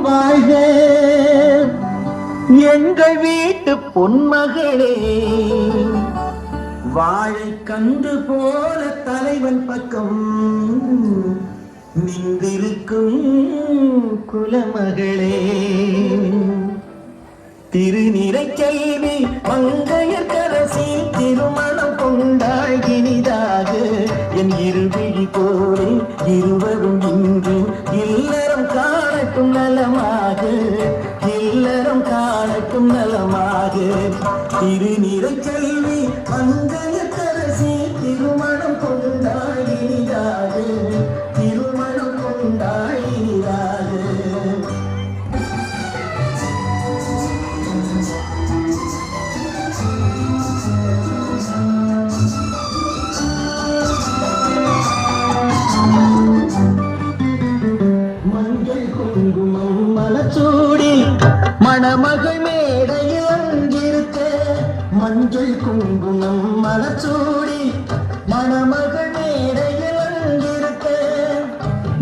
வாழ்க எங்கள் வீட்டு பொன்மகளே. வாழை கன்று போல தலைவன் பக்கம் நின்றிருக்கும் குலமகளே. திருநிறை செல்வி மங்கையர்க்கரசி திருமணம் கொண்டாள் இனிதாக. என் இருவிழி போலே இருவரும் இன்று இல்லறம் காணட்டும் நலமாக, இல்லறம் காணட்டும் நலமாக. திருநிறை செல்வி மங்கையர்க்கரசி திருமணம் கொண்டாள் இனிதாக, திருமணம் கொண்டாள் இனிதாக. மலச்சூடி மணமகள் மேடையில் அங்கிருக்க, மஞ்சள் குங்குமம் மலச்சூடி மணமகள் மேடையில் அங்கிருக்க.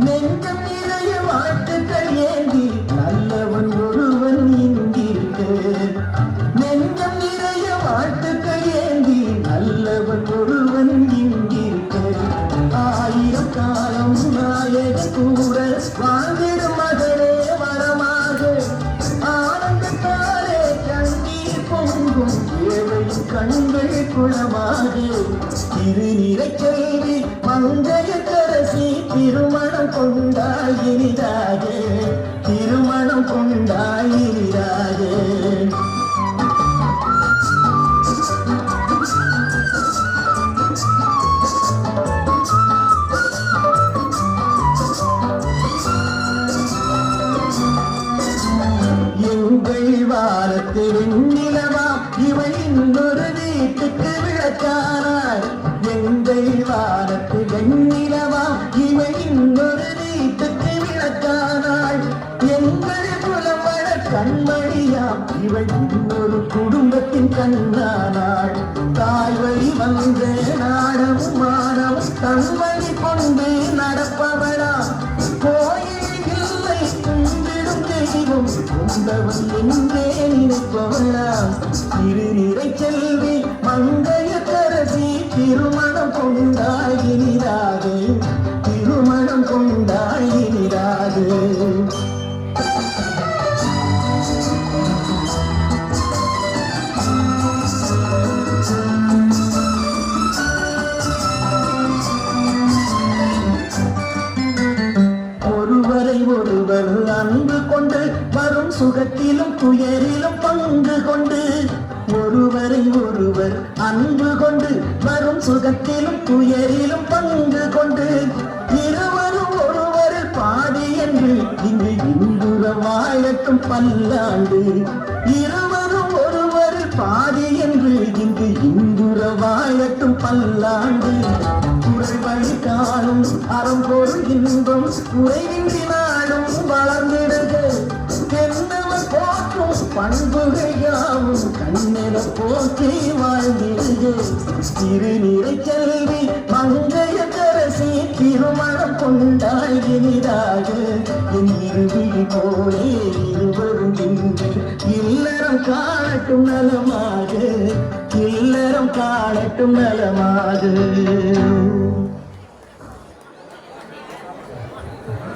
நெஞ்சம் நிறைய வாழ்த்துக்கள் ஏந்தி நல்லவன் ஒருவன் இங்கிருக்க. நெஞ்சம் நிறைய வாழ்த்துக்கள் ஏந்தி நல்லவன் ஒருவன் இங்கிருக்க. ஆயிரம் காலம் நாயக கூட வாழ்ந்திடும் மகளே வரமாக. ஆனந்தத்தாலே கண்ணீர் பொங்கும் ஏழையின் கண்கள் குளமாக. திருநிறை செல்வி மங்கையர்க்கரசி திருமணம் கொண்டாள் இனிதாக, திருமணம் கொண்டாள் இனிதாக. வாரத்தில் வெண்ணிலவா இவள் இன்னொரு வீட்டுக்கு விளக்கானாள். எங்கள் வாரத்தில் வெண்ணிலவா இவள் இன்னொரு வீட்டுக்கு விளக்கானாள். எங்கள் புலம்பட கண்மணியாம் இவள் இன்னொரு குடும்பத்தின் கண்ணானாள். தாய் வழி வந்த நாடமும் மானமும் தன்வழி கொண்டு நடப்பவளா. கோயில் இல்லை கும்பிடும் தெய்வம் கொண்டவன் என்றே நினைப்பவளாம். திருநிறை செல்வி மங்கையர்க்கரசி திருமணம் கொண்டாள் இனிதாக, திருமணம் கொண்டாள் இனிதாக. ஒருவர் அன்பு கொண்டு வரும் சுகத்திலும் துயரிலும் பங்கு கொண்டு. ஒருவரை ஒருவர் அன்பு கொண்டு வரும் சுகத்திலும் துயரிலும் பங்கு கொண்டு. இருவரும் ஒருவரில் பாதி என்று இங்கு இன்புற வாழட்டும் பல்லாண்டு. இருவரும் ஒருவரில் பாதி என்று இங்கு இன்புற வாழட்டும் பல்லாண்டு. குரல் வழி காணும் அறம் பொருள் இன்பம் குறைவின்றி நாடும் வளர்ந்திடுக. என்னவர் போற்றும் பண்புகள் யாவும் கண்ணென போற்றி வாழ்ந்திடுக. திருநிறை செல்வி மங்கையர்க்கரசி திருமணம் கொண்டாள் இனிதாக. என் இருவிழி போலே இருவரும் இன்று இல்லறம் காணட்டும் நலமாக, இல்லறம் காணட்டும் நலமாக.